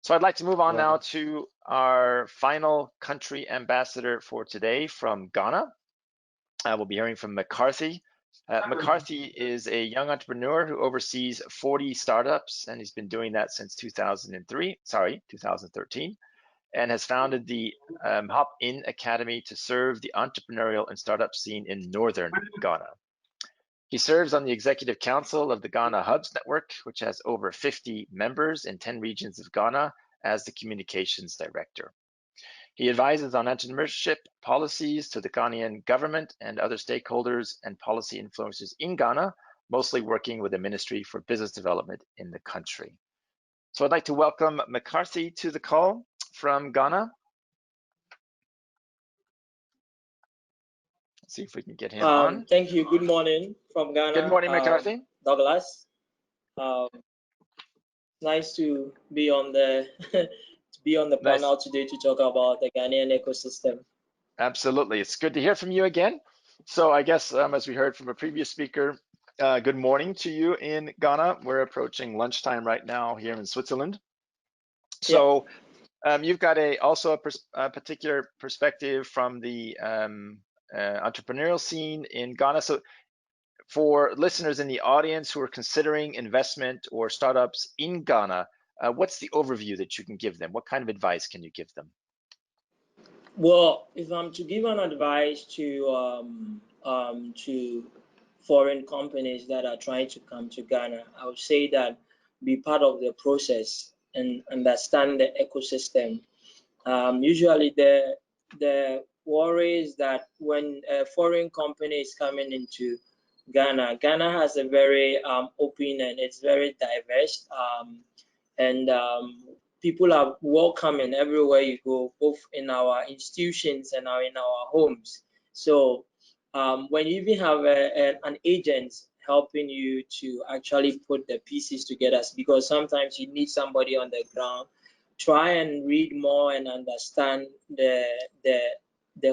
So I'd like to move on now to our final country ambassador for today from Ghana. We'll be hearing from MacCarthy. MacCarthy is a young entrepreneur who oversees 40 startups, and he's been doing that since 2013, and has founded the Hop In Academy to serve the entrepreneurial and startup scene in northern Ghana. He serves on the executive council of the Ghana Hubs Network, which has over 50 members in 10 regions of Ghana, as the communications director. He advises on entrepreneurship policies to the Ghanaian government and other stakeholders and policy influencers in Ghana, mostly working with the Ministry for Business Development in the country. So I'd like to welcome MacCarthy to the call from Ghana. Let's see if we can get him on. Thank you. Good morning from Ghana. Good morning, MacCarthy. Douglas. Nice to be on the panel today to talk about the Ghanaian ecosystem. Absolutely. It's good to hear from you again. So I guess as we heard from a previous speaker, good morning to you in Ghana. We're approaching lunchtime right now here in Switzerland. So you've got also a particular perspective from the entrepreneurial scene in Ghana. So for listeners in the audience who are considering investment or startups in Ghana, what's the overview that you can give them? What kind of advice can you give them? Well, if I'm to give an advice to foreign companies that are trying to come to Ghana, I would say that be part of the process and understand the ecosystem. Usually the worry is that when a foreign company is coming into Ghana has a very open and it's very diverse, and people are welcoming everywhere you go, both in our institutions and in our homes. So when you even have an agent helping you to actually put the pieces together, because sometimes you need somebody on the ground, try and read more and understand the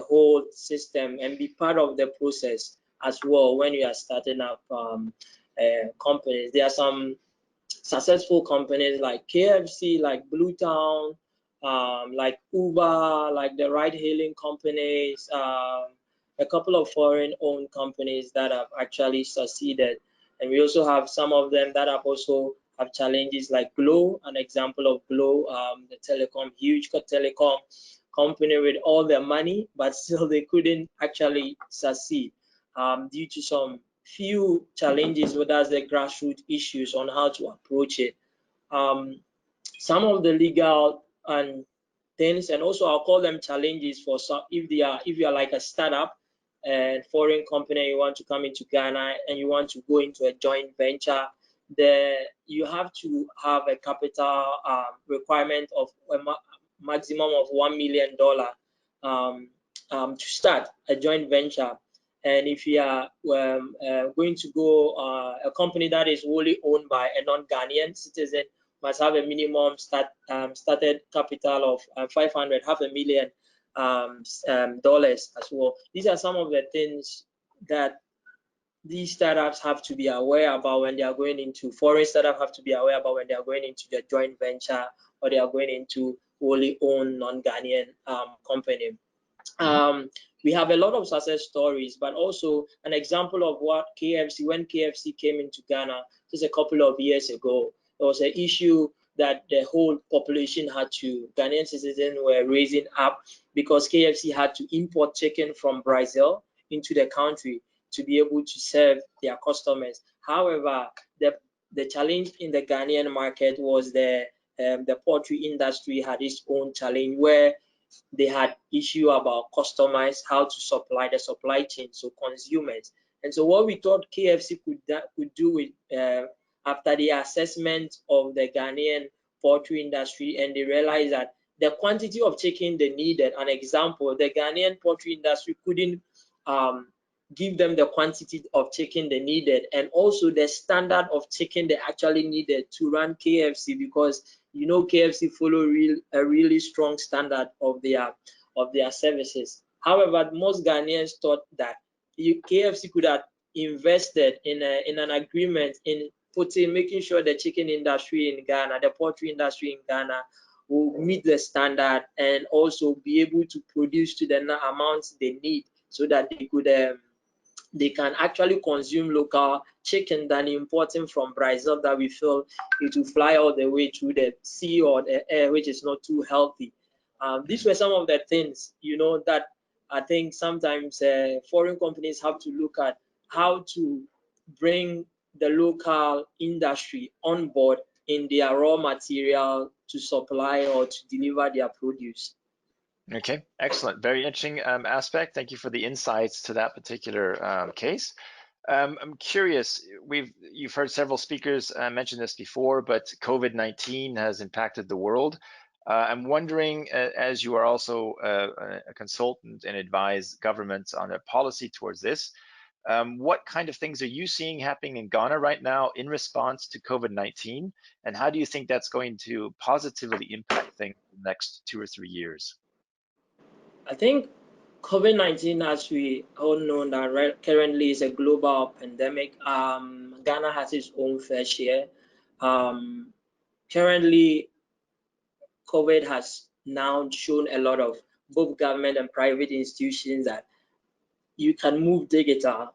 whole system and be part of the process as well when you are starting up companies. There are some successful companies like KFC, like Blue Town, like Uber, like the ride-hailing companies, a couple of foreign-owned companies that have actually succeeded. And we also have some of them that have also have challenges, like Glow, an example of Glow, the telecom, huge telecom company with all their money, but still they couldn't actually succeed due to some few challenges, but that's the grassroots issues on how to approach it. Some of the legal and things, and also I'll call them challenges for some, if you are like a startup and foreign company, you want to come into Ghana and you want to go into a joint venture, you have to have a capital requirement of a maximum of $1 million to start a joint venture. And if you are going to go a company that is wholly owned by a non-Ghanaian citizen, must have a minimum started capital of $500,000 as well. These are some of the things that these startups have to be aware about when they are going into, foreign startups have to be aware about when they are going into the joint venture or they are going into wholly owned non-Ghanaian company. We have a lot of success stories, but also an example of what when KFC came into Ghana just a couple of years ago, there was an issue that the whole population Ghanaian citizens were raising up because KFC had to import chicken from Brazil into the country to be able to serve their customers. However, the challenge in the Ghanaian market was the poultry industry had its own challenge where they had issue about customers, how to supply the supply chain, so consumers. And so what we thought KFC could do with after the assessment of the Ghanaian poultry industry, and they realized that the quantity of chicken they needed, an example, the Ghanaian poultry industry couldn't give them the quantity of chicken they needed, and also the standard of chicken they actually needed to run KFC, because you know KFC follow a really strong standard of their services. However, most Ghanaians thought that KFC could have invested in an agreement in making sure the chicken industry in Ghana, the poultry industry in Ghana, will meet the standard and also be able to produce to the amounts they need, so that they can actually consume local chicken than importing from Brazil that we feel it will fly all the way through the sea or the air, which is not too healthy. These were some of the things, that I think sometimes foreign companies have to look at, how to bring the local industry on board in their raw material to supply or to deliver their produce. Okay, excellent. Very interesting aspect. Thank you for the insights to that particular case. I'm curious, you've heard several speakers mention this before, but COVID-19 has impacted the world. I'm wondering, as you are also a consultant and advise governments on their policy towards this, what kind of things are you seeing happening in Ghana right now in response to COVID-19? And how do you think that's going to positively impact things in the next 2 or 3 years? I think COVID-19, as we all know, that currently is a global pandemic. Ghana has its own fair share. Currently, COVID has now shown a lot of both government and private institutions that you can move digital.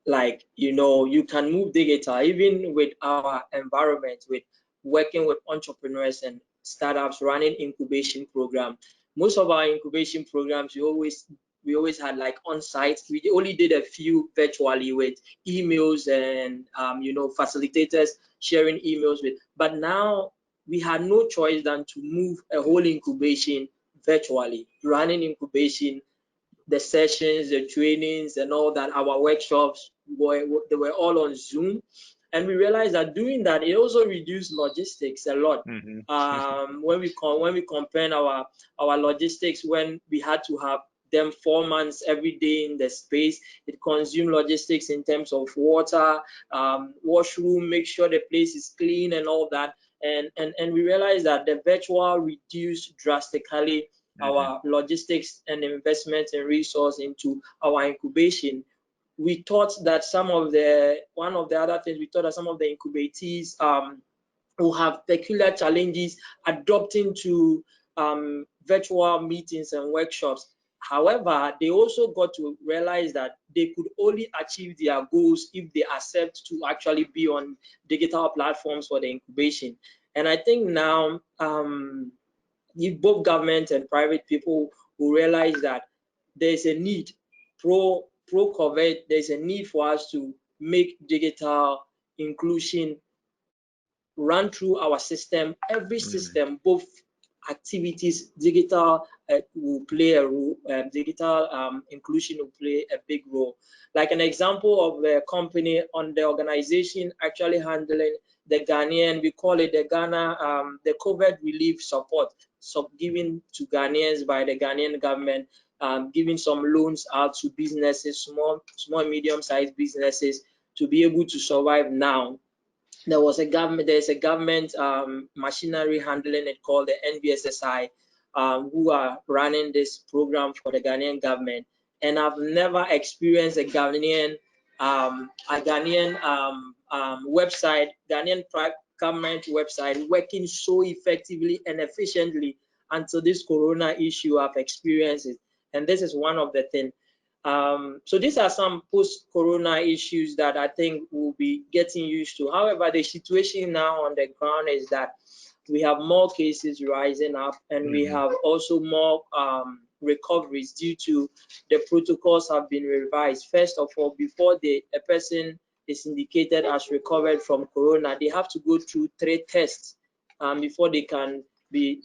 Like, you can move digital, even with our environment, with working with entrepreneurs and startups, running incubation program. Most of our incubation programs, we always had like on site. We only did a few virtually with emails and facilitators sharing emails with. But now we had no choice than to move a whole incubation virtually, running incubation, the sessions, the trainings, and all that. Our workshops they were all on Zoom, and we realized that doing that, it also reduced logistics a lot. When we compare our logistics, when we had to have them 4 months every day in the space, it consumed logistics in terms of water, washroom, make sure the place is clean and all that. And we realized that the virtual reduced drastically our logistics and investment and resource into our incubation. We thought that one of the other things, we thought that some of the incubatees will have peculiar challenges adopting to virtual meetings and workshops. However, they also got to realize that they could only achieve their goals if they accept to actually be on digital platforms for the incubation. And I think now, if both government and private people will realize that there's a need, pro-COVID, there's a need for us to make digital inclusion run through our system. Every system, both activities, digital will play a role, digital inclusion will play a big role. Like an example of a company on the organization actually handling the Ghanaian, we call it the Ghana, the COVID relief support, given to Ghanaians by the Ghanaian government, giving some loans out to businesses, small, medium-sized businesses to be able to survive now. There's a government machinery handling it called the NBSSI, who are running this program for the Ghanaian government. And I've never experienced a Ghanaian website, Ghanaian government website working so effectively and efficiently until this corona issue I've experienced it. And this is one of the things. So these are some post-corona issues that I think we'll be getting used to. However, the situation now on the ground is that we have more cases rising up, and we have also more recoveries due to the protocols have been revised. First of all, before a person is indicated as recovered from corona, they have to go through 3 tests before they can be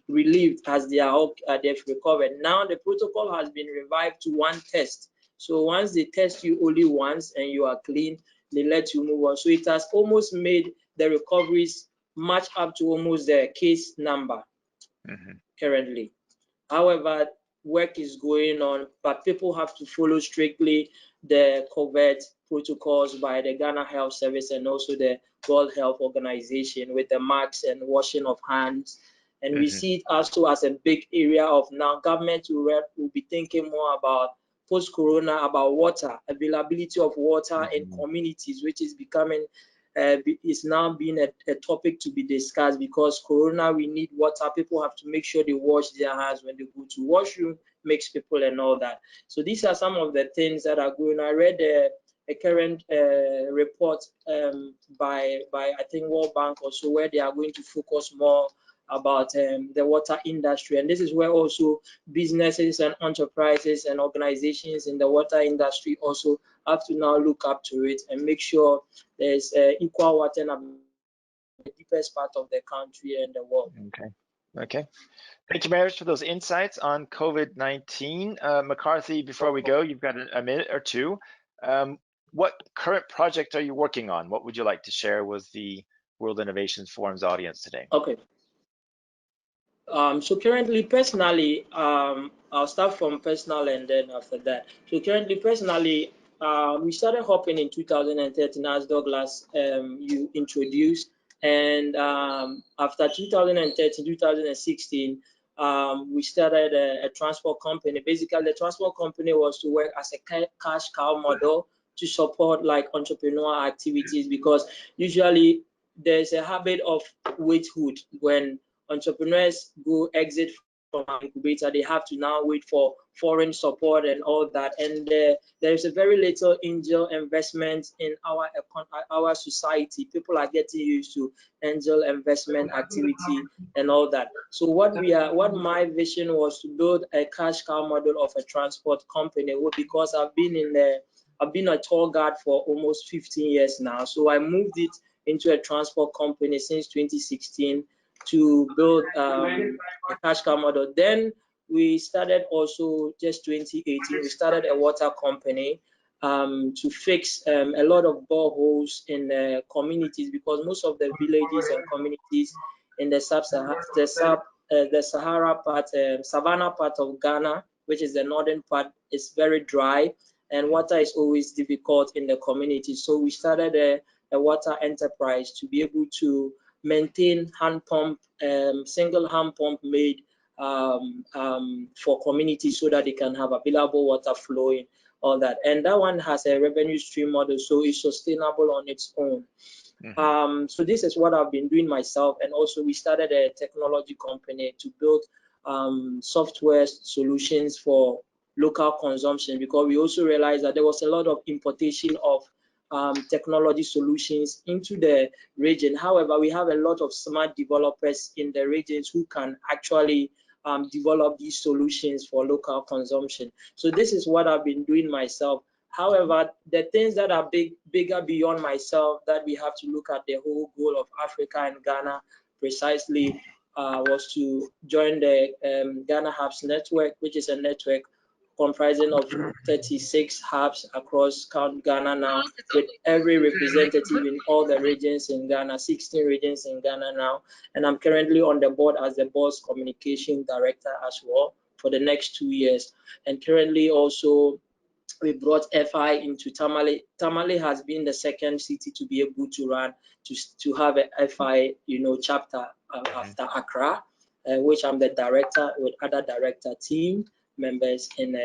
relieved as they've recovered. Now the protocol has been revived to 1 test. So once they test you only once and you are clean, they let you move on. So it has almost made the recoveries match up to almost the case number currently. However, work is going on, but people have to follow strictly the COVID protocols by the Ghana Health Service and also the World Health Organization with the masks and washing of hands. And we see it also as a big area of now government will be thinking more about post-corona, about water, availability of water in communities, which is becoming is now being a topic to be discussed, because Corona, we need water. People have to make sure they wash their hands when they go to washroom, mix people and all that. So these are some of the things that are going. I read a current report by I think World Bank also, where they are going to focus more about the water industry, and this is where also businesses and enterprises and organizations in the water industry also have to now look up to it and make sure there's equal water in the deepest part of the country and the world. Okay. Thank you, Marius, for those insights on COVID-19. MacCarthy, before we go, you've got a minute or two. What current project are you working on? What would you like to share with the World Innovations Forum's audience today? Okay. So currently, personally, I'll start from personal and then after that. So currently, personally, we started hopping in 2013, as Douglas you introduced, and after 2013, 2016, we started a transport company. Basically, the transport company was to work as a cash cow model to support like entrepreneurial activities, because usually there's a habit of waithood. When entrepreneurs go exit from incubator, they have to now wait for foreign support and all that, and there's a very little angel investment in our society. People are getting used to angel investment activity and all that. So what my vision was to build a cash cow model of a transport company, because I've been a tour guide for almost 15 years now. So I moved it into a transport company since 2016 to build a cash cow model. Then we started also just 2018, we started a water company to fix a lot of boreholes in the communities, because most of the villages and communities in the Sahara part, savannah part of Ghana, which is the northern part, is very dry, and water is always difficult in the community. So we started a water enterprise to be able to maintain hand pump, single hand pump made for communities, so that they can have available water flowing, all that. And that one has a revenue stream model, so it's sustainable on its own. So this is what I've been doing myself. And also we started a technology company to build software solutions for local consumption, because we also realized that there was a lot of importation of technology solutions into the region. However, we have a lot of smart developers in the regions who can actually develop these solutions for local consumption. So this is what I've been doing myself. However, the things that are bigger beyond myself, that we have to look at the whole goal of Africa and Ghana precisely, was to join the Ghana Hubs Network, which is a network comprising of 36 hubs across Ghana now, with every representative in all the regions in Ghana, 16 regions in Ghana now. And I'm currently on the board as the board's communication director as well for the next 2 years. And currently also, we brought FI into Tamale. Tamale has been the second city to be able to run, to have a FI, chapter after Accra, which I'm the director with other director team members in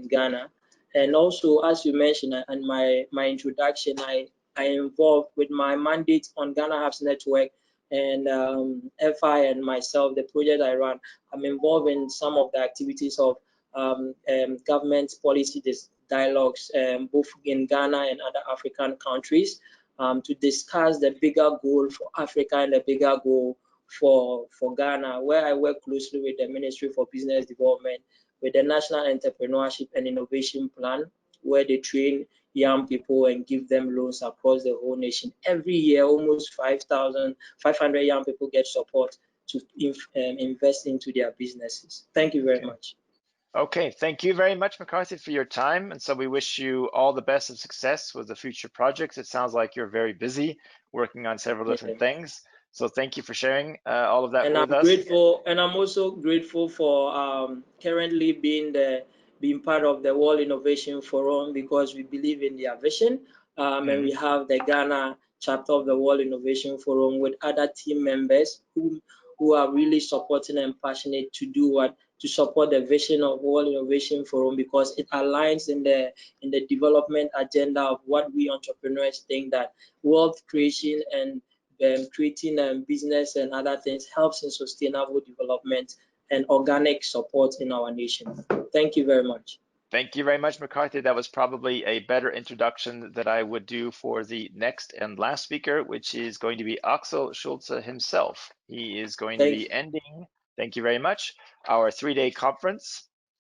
Ghana. And also, as you mentioned in my introduction, I involved with my mandate on Ghana Hubs Network and FI and myself, the project I run. I'm involved in some of the activities of government policy dialogues, both in Ghana and other African countries, to discuss the bigger goal for Africa and the bigger goal for Ghana, where I work closely with the Ministry for Business Development, with the National Entrepreneurship and Innovation Plan, where they train young people and give them loans across the whole nation. Every year, almost 500 young people get support to invest into their businesses. Thank you very much. Okay, thank you very much, MacCarthy, for your time. And so we wish you all the best of success with the future projects. It sounds like you're very busy working on several different things. So thank you for sharing all of that with us. Grateful, and I'm also grateful for currently being part of the World Innovation Forum, because we believe in their vision, and we have the Ghana chapter of the World Innovation Forum with other team members who are really supporting and passionate to do what, to support the vision of World Innovation Forum, because it aligns in the development agenda of what we entrepreneurs think that wealth creation and creating business and other things helps in sustainable development and organic support in our nation. Thank you very much. Thank you very much, MacCarthy. That was probably a better introduction that I would do for the next and last speaker, which is going to be Axel Schulze himself. He is going to be ending, thank you very much, our 3-day conference.